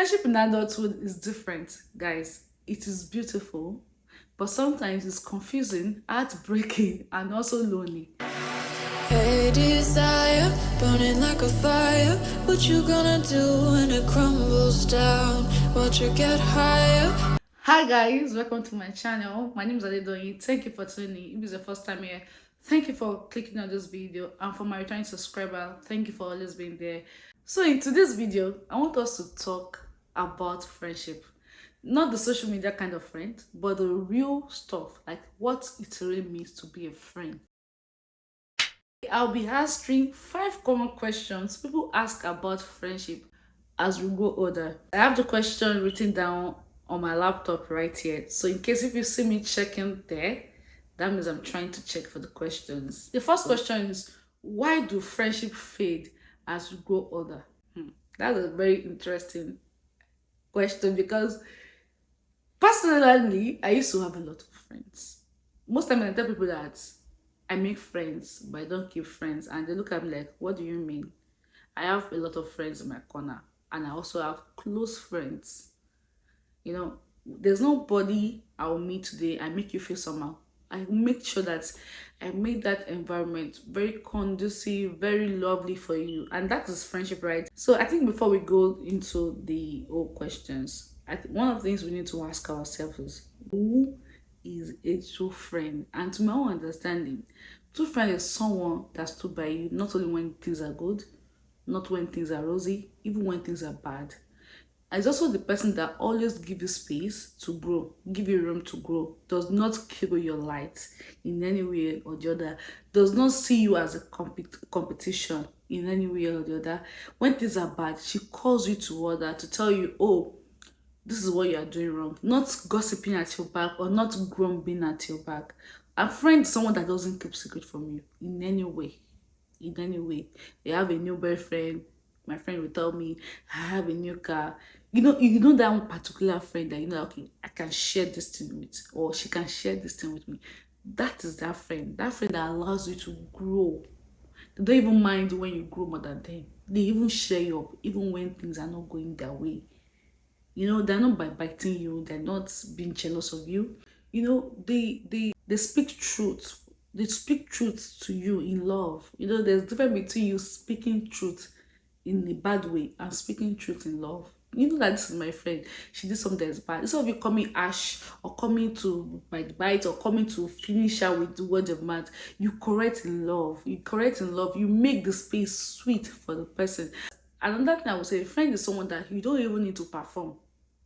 Friendship in adulthood is different, guys. It is beautiful, but sometimes it's confusing, heartbreaking, and also lonely. Hey desire, burning like a fire. What you gonna do when it crumbles down? Watch it get higher. Hi guys, welcome to my channel. My name is Adedoyin. Thank you for tuning in. If it's your first time here, thank you for clicking on this video. And for my returning subscriber, thank you for always being there. So in today's video, I want us to talk about friendship. Not the social media kind of friend, but the real stuff, like what it really means to be a friend. I'll be answering 5 common questions people ask about friendship as we grow older. I have the question written down on my laptop right here. So in case if you see me checking there, that means I'm trying to check for the questions. The first question is, why do friendship fade as we grow older? That's a very interesting question because personally, I used to have a lot of friends. Most time I tell people that I make friends, but I don't keep friends. And they look at me like, what do you mean? I have a lot of friends in my corner. And I also have close friends. You know, there's nobody I will meet today. I make you feel somehow. I make sure that I make that environment very conducive, very lovely for you. And that is friendship, right? So I think before we go into the old questions, one of the things we need to ask ourselves is, who is a true friend? And to my own understanding, true friend is someone that stood by you not only when things are good, not when things are rosy, even when things are bad. And it's also the person that always give you space to grow, give you room to grow, does not kill your light in any way or the other, does not see you as a competition in any way or the other. When things are bad, she calls you to order to tell you, oh, this is what you are doing wrong. Not gossiping at your back or not grumbling at your back. A friend is someone that doesn't keep secret from you in any way. In any way. They have a new boyfriend. My friend will tell me, I have a new car. You know that one particular friend that you know, okay, I can share this thing with, or she can share this thing with me. That is that friend. That friend that allows you to grow. They don't even mind when you grow more than them. They even share you up, even when things are not going their way. You know, they're not biting you, they're not being jealous of you. You know, they speak truth. They speak truth to you in love. You know, there's a difference between you speaking truth in a bad way and speaking truth in love. You know that this is my friend. She did something that's bad. Instead of you coming ash or coming to bite or coming to finish her with the word of mouth, you correct in love. You correct in love. You make the space sweet for the person. Another thing I would say, a friend is someone that you don't even need to perform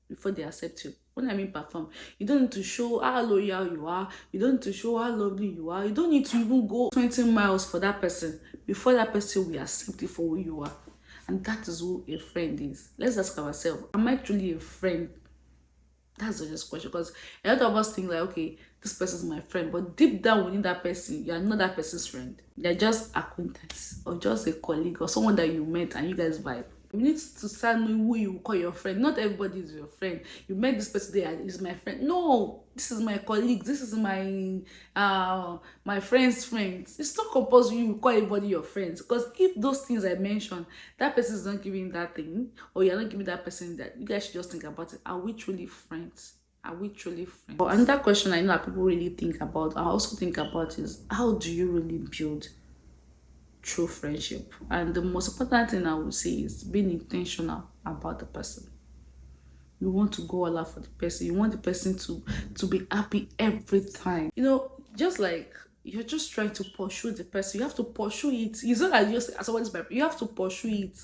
before they accept you. When I mean perform, you don't need to show how loyal you are. You don't need to show how lovely you are. You don't need to even go 20 miles for that person before that person will accept you for who you are. And that is who a friend is. Let's ask ourselves, am I truly a friend? That's the just question, because a lot of us think like, okay, this person is my friend, but deep down within that person, you are not that person's friend. They're just acquaintance or just a colleague or someone that you met and you guys vibe. You need to start knowing who you call your friend. Not everybody is your friend. You met this person there, is my friend. No, this is my colleague. This is my friend's friend. It's not compulsory you call everybody your friends, because if those things I mentioned, that person is not giving that thing, or you're not giving that person that, you guys should just think about it. Are we truly friends? Are we truly friends? But another question I know that people really think about, I also think about, is how do you really build true friendship? And the most important thing I would say is being intentional about the person. You want to go all out for the person. You want the person to be happy every time. You know, just like you're just trying to pursue the person, you have to pursue it. It's not like just as somebody's you have to pursue it.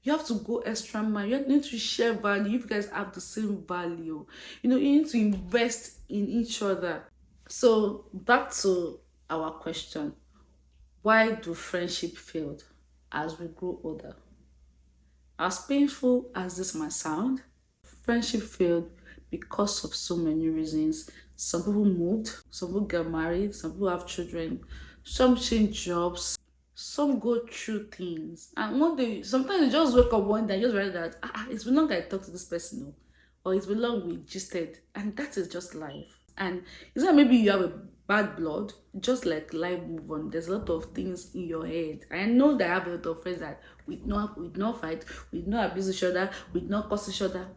You have to go extra mile. You need to share value. If you guys have the same value, you know, you need to invest in each other. So back to our question. Why do friendship fail as we grow older? As painful as this might sound, friendship failed because of so many reasons. Some people moved, some people get married, some people have children, some change jobs, some go through things. And one day, sometimes you just wake up one day and just realize that it's been long I talked to this person, or it's been long we gisted, and that is just life. And it's not maybe you have a bad blood, just like life move on. There's a lot of things in your head. I know that I have a lot of friends that we not fight, we not abuse each other, we not curse each other.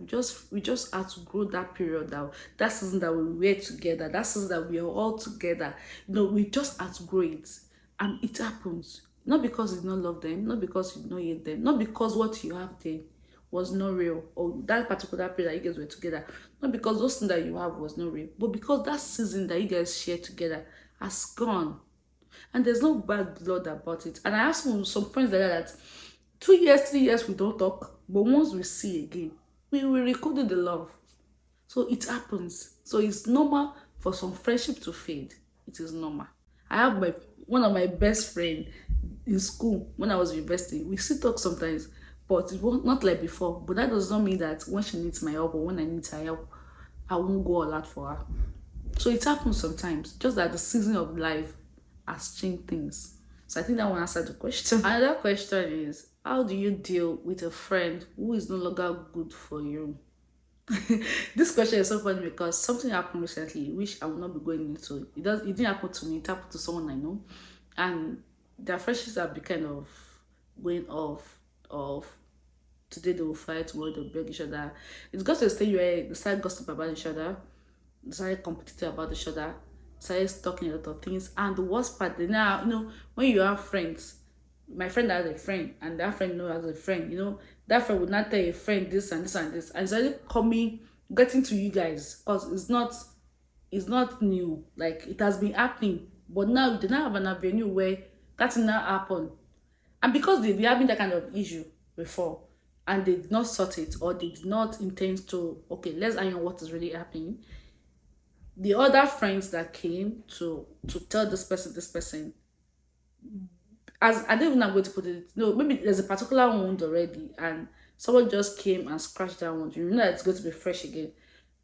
We just had to grow that period down. That season that we were together, that season that we are all together. We just had to grow it. And it happens. Not because you don't love them, not because you don't hate them, not because what you have there was not real, or that particular period that you guys were together, not because those things that you have was not real, but because that season that you guys share together has gone. And there's no bad blood about it. And I have some friends like that 2 years, 3 years we don't talk, but once we see again, we will rekindle the love. So it happens. So it's normal for some friendship to fade. It is normal. I have my one of my best friend in school when I was in university. We still talk sometimes, but it won't not like before. But that does not mean that when she needs my help or when I need her help, I won't go all out for her. So it happens sometimes. Just that the season of life has changed things. So I think that will answer the question. Another question is, how do you deal with a friend who is no longer good for you? This question is so funny because something happened recently, which I will not be going into. It didn't happen to me, it happened to someone I know. And their friendships have been kind of going off. Today they will fight, tomorrow they'll beg each other. It's got to a stage where they start gossip about each other, they started competing about each other, started talking a lot of things. And the worst part, they now, when you have friends, my friend has a friend, and that friend knows has a friend, that friend would not tell a friend this and this and this, and it's already getting to you guys, because it's not new. Like, it has been happening, but now they now have an avenue where that will not happen. And because they've been having that kind of issue before, and they did not sort it, or they did not intend to, okay, let's iron what is really happening. The other friends that came to tell this person, as I don't even know how I'm going to put it. No, maybe there's a particular wound already, and someone just came and scratched that wound. You know that it's going to be fresh again,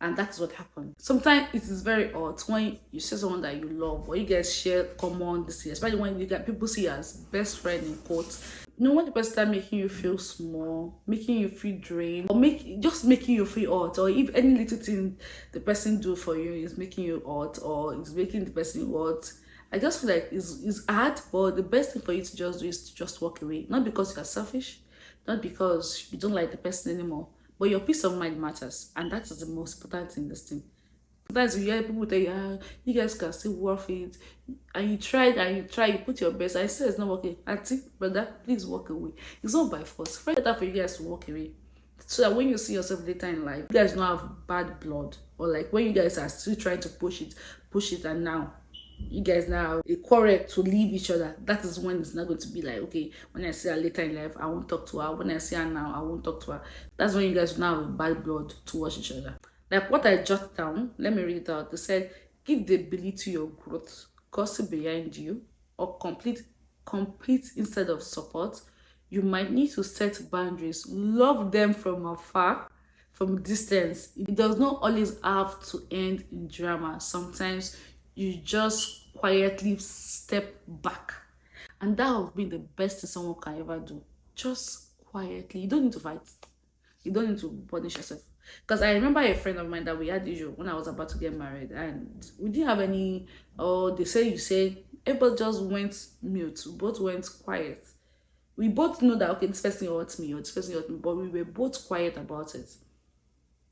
and that's what happened. Sometimes it is very odd when you see someone that you love, or you guys share common this year, especially when you get people see you as best friend in quotes. When the person start making you feel small, making you feel drained, or making you feel odd, or if any little thing the person do for you is making you odd, or is making the person odd, I just feel like it's hard, but the best thing for you to just do is to just walk away. Not because you're selfish, not because you don't like the person anymore, but your peace of mind matters, and that is the most important thing in this thing. Sometimes you hear people tell you, you guys can still worth it, and you tried and you try, you put your best, and still it's not working. Auntie, brother, please walk away. It's not by force. It's better for you guys to walk away, so that when you see yourself later in life, you guys don't have bad blood, or like when you guys are still trying to push it, and now you guys now a quarrel to leave each other. That is when it's not going to be like, okay, when I see her later in life, I won't talk to her. When I see her now, I won't talk to her. That's when you guys now have a bad blood towards each other. Like what I jotted down, let me read it out. They said, give the ability to your growth, gossip behind you, or compete instead of support. You might need to set boundaries. Love them from afar, from distance. It does not always have to end in drama. Sometimes you just quietly step back. And that would be the best thing someone can ever do. Just quietly. You don't need to fight. You don't need to punish yourself. Because I remember a friend of mine that we had issue when I was about to get married, and we didn't have any, they say you say, everybody just went mute. We both went quiet. We both know that, okay, this person hurt me or this person hurt me, but we were both quiet about it.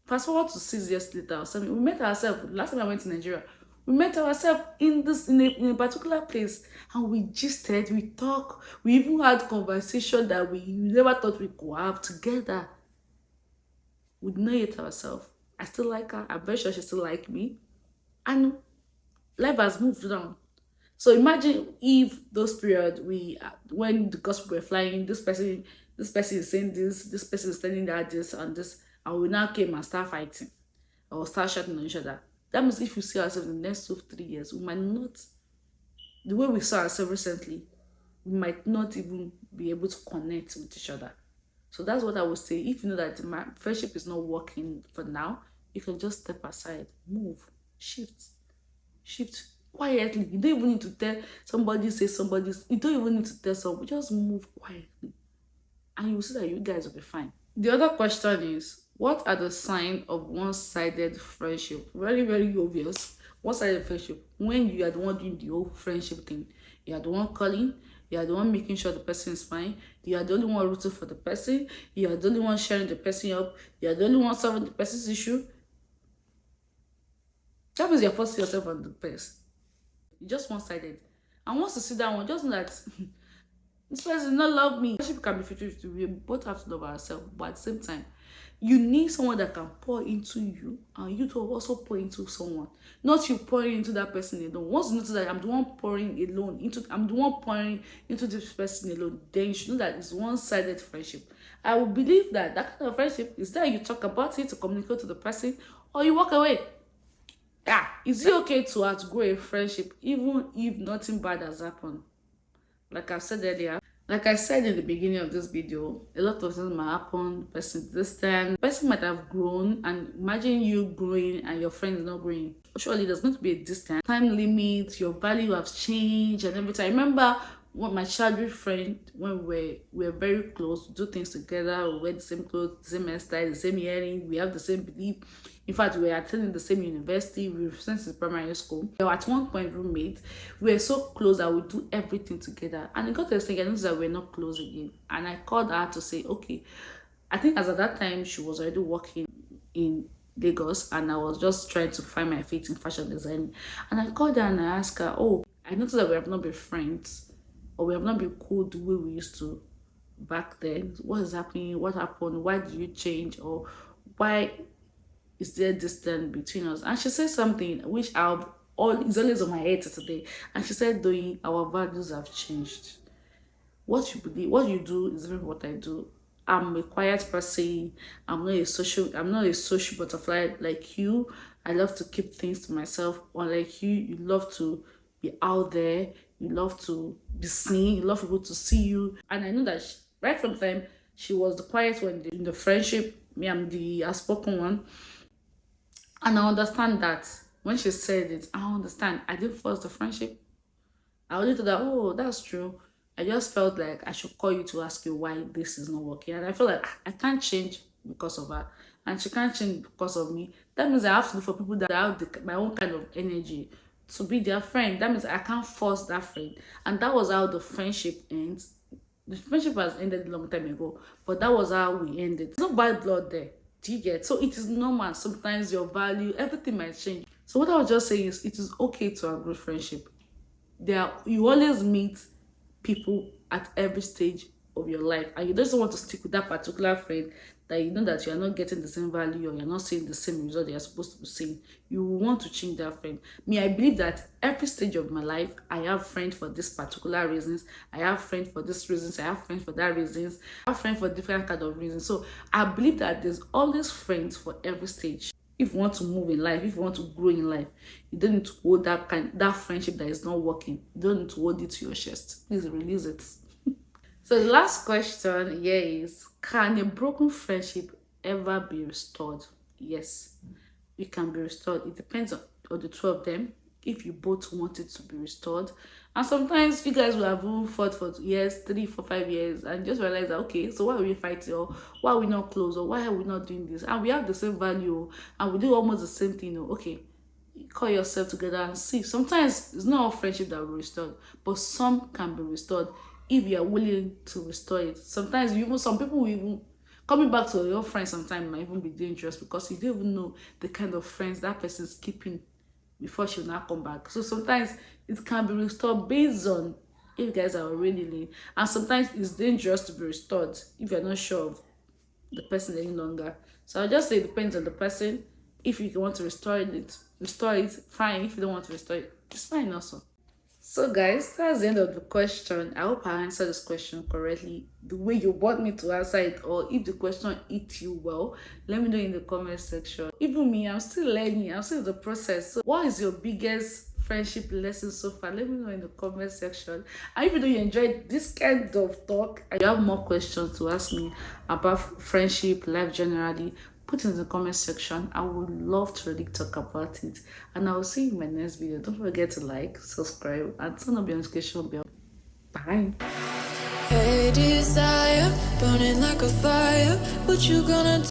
Fast forward to 6 years later or something, we met ourselves. Last time I went to Nigeria, we met ourselves in a particular place, and we gisted, we talked, we even had conversation that we never thought we could have together. We did not hate ourselves. I still like her. I'm very sure she still like me. And life has moved on. So imagine if those periods when the gospel were flying, this person is saying this person is telling that this and this, and we now came and start fighting or start shouting on each other. That means if you see ourselves in the next 2 3 years, we might not, the way we saw ourselves recently, we might not even be able to connect with each other. So that's what I would say. If you know that the friendship is not working for now, you can just step aside, move, shift quietly. You don't even need to tell somebody, you don't even need to tell someone, just move quietly. And you will see that you guys will be fine. The other question is, what are the signs of one-sided friendship? Very, very obvious. one-sided friendship, when you are the one doing the whole friendship thing, you are the one calling, you are the one making sure the person is fine, you are the only one rooting for the person, you are the only one sharing the person up, you are the only one solving the person's issue. That means you're forcing yourself on the person. You just one-sided. And once you see that one, just know that this person does not love me. Friendship can be 50-50. We both have to love ourselves, but at the same time, you need someone that can pour into you, and you to also pour into someone. Not you pouring into that person alone. Once you notice that I'm the one pouring into this person alone, then you should know that it's one-sided friendship. I will believe that that kind of friendship is that you talk about it to communicate to the person, or you walk away. Yeah, is it okay to outgrow a friendship even if nothing bad has happened? Like I said earlier, like I said in the beginning of this video, a lot of things might happen. The person distant, the person might have grown, and imagine you growing and your friend is not growing. Surely there's going to be a distance, time limit, your value has changed and everything. I remember when my childhood friend, when we were very close, we do things together, we wear the same clothes, the same hairstyle, the same earring, we have the same belief. In fact, we were attending the same university, we were since primary school. We were at one point roommates. We were so close that we do everything together. And it got to a stage, I noticed that we're not close again. And I called her to say, okay, I think as at that time, she was already working in Lagos, and I was just trying to find my feet in fashion design. And I called her and I asked her, oh, I noticed that we have not been friends, or we have not been cool the way we used to back then. What is happening? What happened? Why did you change? Or why is there distance between us? And she said something which is always on my head today. And she said, doing our values have changed. What you believe, what you do is different from what I do. I'm a quiet person. I'm not a social butterfly like you. I love to keep things to myself. Unlike you, you love to be out there. You love to be seen. You love people to see you. And I know that right from time, she was the quiet one in the friendship. Me, I'm the outspoken one. And I understand that when she said it, I understand. I didn't force the friendship. I only thought that, oh, that's true. I just felt like I should call you to ask you why this is not working. And I feel like I can't change because of her. And she can't change because of me. That means I have to look for people that have my own kind of energy to be their friend. That means I can't force that friend. And that was how the friendship ends. The friendship has ended a long time ago. But that was how we ended. There's no bad blood there. Do you get? So it is normal. Sometimes your value, everything might change. So what I was just saying is it is okay to outgrow friendship. You always meet people at every stage of your life, and you just want to stick with that particular friend that you know that you are not getting the same value, or you're not seeing the same result you're supposed to be seeing. You want to change that friend. Me, I believe that every stage of my life, I have friends for this particular reasons, I have friends for this reasons, I have friends for that reasons, I have friends for different kind of reasons. So I believe that there's always friends for every stage. If you want to move in life, if you want to grow in life, you don't need to hold that friendship that is not working. You don't need to hold it to your chest. Please release it. So the last question here is, can a broken friendship ever be restored? Yes, it can be restored. It depends on the two of them, if you both want it to be restored. And sometimes you guys will have fought for years, 3, 4, 5 years, and just realize that, okay, so why are we fighting, or why are we not close, or why are we not doing this? And we have the same value, and we do almost the same thing. Okay, call yourself together and see. Sometimes it's not all friendship that will be restored, but some can be restored if you are willing to restore it. Sometimes some people will even coming back to your friends sometimes might even be dangerous, because you don't even know the kind of friends that person is keeping before she will not come back. So sometimes it can be restored based on if you guys are already linked, and sometimes it's dangerous to be restored if you're not sure of the person any longer. So I'll just say it depends on the person. If you want to restore it, fine. If you don't want to restore it, it's fine also. So guys, that's the end of the question. I hope I answered this question correctly, the way you want me to answer it, or if the question hit you well, let me know in the comment section. Even me, I'm still learning, I'm still in the process. So what is your biggest friendship lesson so far? Let me know in the comment section. And if you enjoyed this kind of talk and you have more questions to ask me about friendship, life generally, put it in the comment section. I would love to really talk about it. And I will see you in my next video. Don't forget to like, subscribe, and turn on your notification bell. Bye. Hey, desire, burning like a fire. What you gonna do?